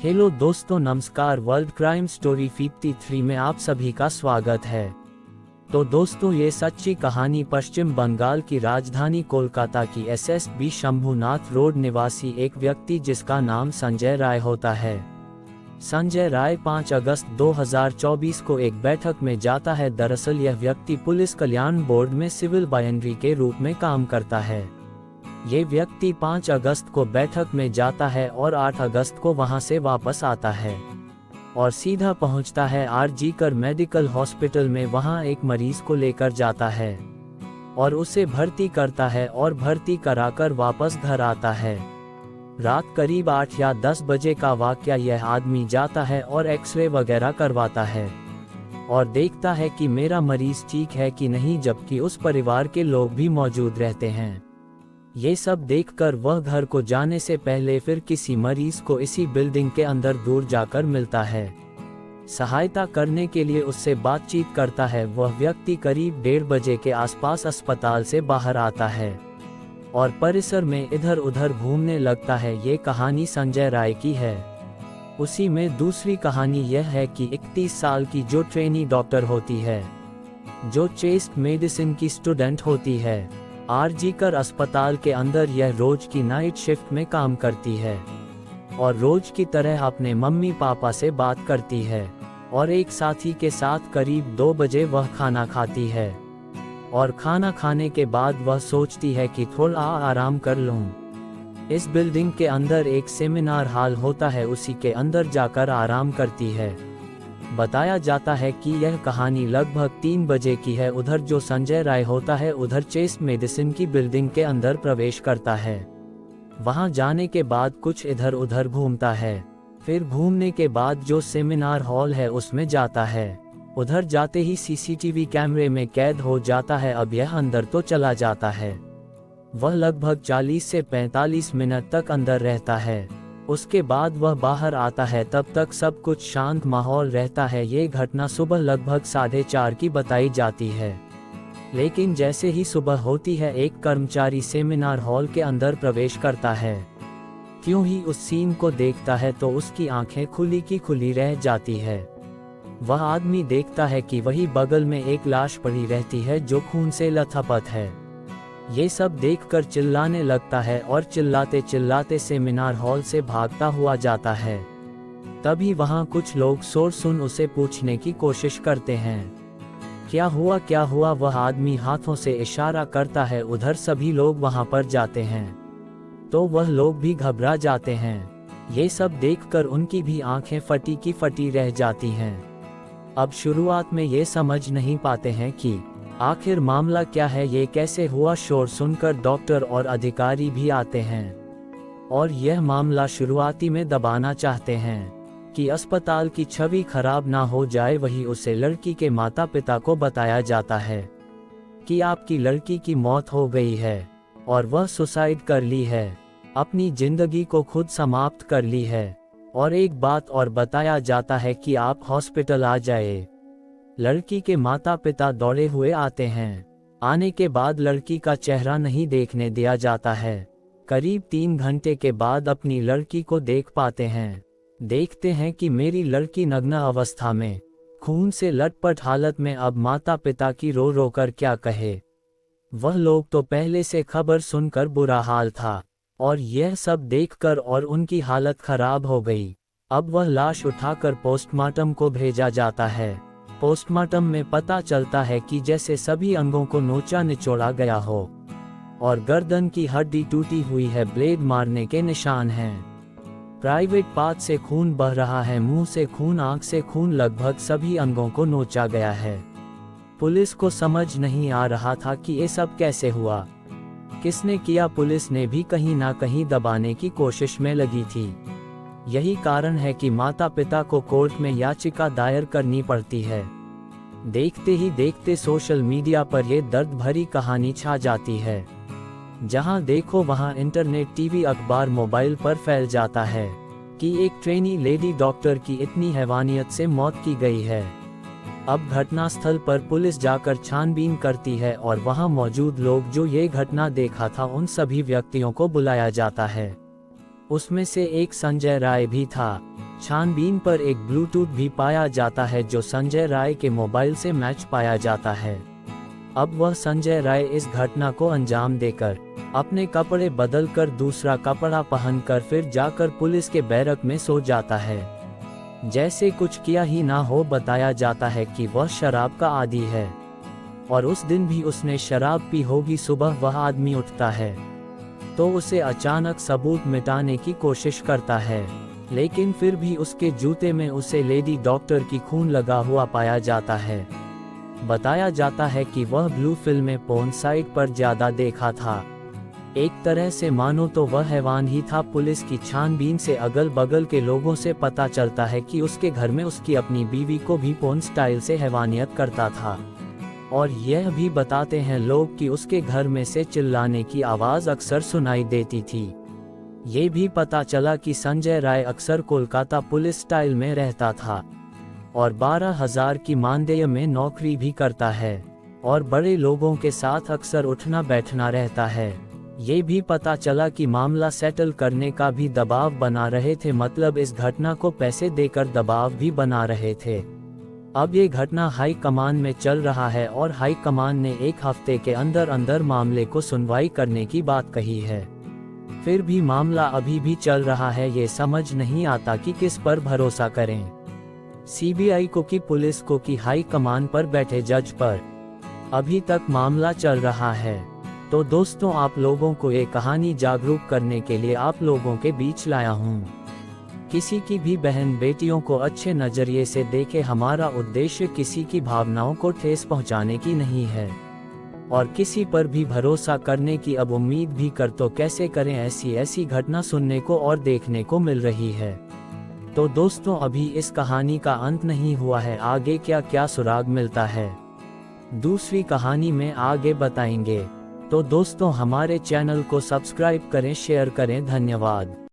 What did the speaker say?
Hello दोस्तों, नमस्कार। World crime story 53 में आप सभी का स्वागत है। तो दोस्तों, ये सच्ची कहानी पश्चिम बंगाल की राजधानी कोलकाता की एसएसबी शंभुनाथ रोड निवासी एक व्यक्ति जिसका नाम संजय राय होता है। संजय राय 5 अगस्त 2024 को एक बैठक में जाता है। दरअसल यह व्यक्ति पुलिस कल्याण बोर्ड में सिविल बाइंड्री के रूप में काम करता है। ये व्यक्ति 5 अगस्त को बैठक में जाता है और 8 अगस्त को वहां से वापस आता है और सीधा पहुंचता है आरजीकर मेडिकल हॉस्पिटल में। वहां एक मरीज को लेकर जाता है और उसे भर्ती करता है और भर्ती कराकर वापस घर आता है। रात करीब 8 या 10 बजे का वाकया। यह आदमी जाता है और एक्सरे वगैरह करवाता है और देखता है कि मेरा मरीज ठीक है कि नहीं, जबकि उस परिवार के लोग भी मौजूद रहते हैं। ये सब देखकर वह घर को जाने से पहले फिर किसी मरीज को इसी बिल्डिंग के अंदर दूर जाकर मिलता है। सहायता करने के लिए उससे बातचीत करता है। वह व्यक्ति करीब 1:30 बजे के आसपास अस्पताल से बाहर आता है और परिसर में इधर उधर घूमने लगता है। ये कहानी संजय राय की है। उसी में दूसरी कहानी यह है कि 31 साल की जो ट्रेनी डॉक्टर होती है, जो चेस्ट मेडिसिन की स्टूडेंट होती है, आरजीकर अस्पताल के अंदर यह रोज की नाइट शिफ्ट में काम करती है और रोज की तरह अपने मम्मी पापा से बात करती है और एक साथी के साथ करीब 2 बजे वह खाना खाती है और खाना खाने के बाद वह सोचती है कि थोड़ा आराम कर लूं। इस बिल्डिंग के अंदर एक सेमिनार हॉल होता है, उसी के अंदर जाकर आराम करती है। बताया जाता है कि यह कहानी लगभग 3 बजे की है। उधर जो संजय राय होता है उधर चेस्ट मेडिसिन की बिल्डिंग के अंदर प्रवेश करता है। वहां जाने के बाद कुछ इधर उधर घूमता है। फिर घूमने के बाद जो सेमिनार हॉल है उसमें जाता है। उधर जाते ही सीसीटीवी कैमरे में कैद हो जाता है। अब यह अंदर तो चला जाता है। वह लगभग 40 से 45 मिनट तक अंदर रहता है। उसके बाद वह बाहर आता है। तब तक सब कुछ शांत माहौल रहता है। ये घटना सुबह लगभग 4:30 की बताई जाती है। लेकिन जैसे ही सुबह होती है, एक कर्मचारी सेमिनार हॉल के अंदर प्रवेश करता है। क्यों ही उस सीन को देखता है तो उसकी आंखें खुली की खुली रह जाती है। वह आदमी देखता है कि वही बगल में एक लाश पड़ी रहती है जो खून से लथपथ है। ये सब देखकर चिल्लाने लगता है और चिल्लाते चिल्लाते सेमिनार हॉल से भागता हुआ जाता है। तभी वहां कुछ लोग शोर सुन उसे पूछने की कोशिश करते हैं, क्या हुआ। वह आदमी हाथों से इशारा करता है। उधर सभी लोग वहां पर जाते हैं तो वह लोग भी घबरा जाते हैं। ये सब देखकर उनकी भी आंखें फटी की फटी रह जाती हैं। अब शुरुआत में ये समझ नहीं पाते हैं कि आखिर मामला क्या है, ये कैसे हुआ। शोर सुनकर डॉक्टर और अधिकारी भी आते हैं और यह मामला शुरुआती में दबाना चाहते हैं कि अस्पताल की छवि खराब ना हो जाए। वही उसे लड़की के माता पिता को बताया जाता है कि आपकी लड़की की मौत हो गई है और वह सुसाइड कर ली है, अपनी जिंदगी को खुद समाप्त कर ली है। और एक बात और बताया जाता है कि आप हॉस्पिटल आ जाए। लड़की के माता पिता दौड़े हुए आते हैं। आने के बाद लड़की का चेहरा नहीं देखने दिया जाता है। करीब 3 घंटे के बाद अपनी लड़की को देख पाते हैं। देखते हैं कि मेरी लड़की नग्न अवस्था में, खून से लटपट हालत में। अब माता पिता की रो रो कर क्या कहे। वह लोग तो पहले से खबर सुनकर बुरा हाल था और यह सब देखकर और उनकी हालत खराब हो गई। अब वह लाश उठाकर पोस्टमार्टम को भेजा जाता है। पोस्टमार्टम में पता चलता है कि जैसे सभी अंगों को नोचा निचोड़ा गया हो और गर्दन की हड्डी टूटी हुई है, ब्लेड मारने के निशान हैं। प्राइवेट पार्ट से खून बह रहा है, मुंह से खून, आंख से खून, लगभग सभी अंगों को नोचा गया है। पुलिस को समझ नहीं आ रहा था कि ये सब कैसे हुआ, किसने किया। पुलिस ने भी कहीं ना कहीं दबाने की कोशिश में लगी थी। यही कारण है कि माता पिता को कोर्ट में याचिका दायर करनी पड़ती है। देखते ही देखते सोशल मीडिया पर यह दर्द भरी कहानी छा जाती है। जहां देखो वहां इंटरनेट, टीवी, अखबार, मोबाइल पर फैल जाता है कि एक ट्रेनी लेडी डॉक्टर की इतनी हैवानियत से मौत की गई है। अब घटनास्थल पर पुलिस जाकर छानबीन करती है और वहां मौजूद लोग जो ये घटना देखा था उन सभी व्यक्तियों को बुलाया जाता है। उसमें से एक संजय राय भी था। छानबीन पर एक ब्लूटूथ भी पाया जाता है जो संजय राय के मोबाइल से मैच पाया जाता है। अब वह संजय राय इस घटना को अंजाम देकर अपने कपड़े बदलकर दूसरा कपड़ा पहनकर फिर जाकर पुलिस के बैरक में सो जाता है। जैसे कुछ किया ही ना हो। बताया जाता है कि वह शराब का आदी है और उस दिन भी उसने शराब पी होगी। सुबह वह आदमी उठता है तो उसे अचानक सबूत मिटाने की कोशिश करता है, लेकिन फिर भी उसके जूते में उसे लेडी डॉक्टर की खून लगा हुआ पाया जाता है। बताया जाता है कि वह ब्लू फिल्में पोर्न साइट पर ज्यादा देखा था। एक तरह से मानो तो वह हैवान ही था। पुलिस की छानबीन से अगल बगल के लोगों से पता चलता है कि उसके घर में उसकी अपनी बीवी को भी पोर्न स्टाइल से हैवानियत करता था, और यह भी बताते हैं लोग कि उसके घर में से चिल्लाने की आवाज़ अक्सर सुनाई देती थी। ये भी पता चला कि संजय राय अक्सर कोलकाता पुलिस स्टाइल में रहता था और 12,000 की मानदेय में नौकरी भी करता है और बड़े लोगों के साथ अक्सर उठना बैठना रहता है। ये भी पता चला कि मामला सेटल करने का भी दबाव बना रहे थे, मतलब इस घटना को पैसे देकर दबाव भी बना रहे थे। अब ये घटना हाई कमान में चल रहा है और हाई कमान ने एक हफ्ते के अंदर अंदर मामले को सुनवाई करने की बात कही है। फिर भी मामला अभी भी चल रहा है। ये समझ नहीं आता कि किस पर भरोसा करें, सीबीआई को कि पुलिस को कि हाई कमान पर बैठे जज पर। अभी तक मामला चल रहा है। तो दोस्तों, आप लोगों को ये कहानी जागरूक करने के लिए आप लोगों के बीच लाया हूँ। किसी की भी बहन बेटियों को अच्छे नज़रिए से देखे। हमारा उद्देश्य किसी की भावनाओं को ठेस पहुँचाने की नहीं है और किसी पर भी भरोसा करने की अब उम्मीद भी कर तो कैसे करें। ऐसी घटना सुनने को और देखने को मिल रही है। तो दोस्तों, अभी इस कहानी का अंत नहीं हुआ है। आगे क्या क्या सुराग मिलता है दूसरी कहानी में आगे बताएंगे। तो दोस्तों, हमारे चैनल को सब्सक्राइब करें, शेयर करें। धन्यवाद।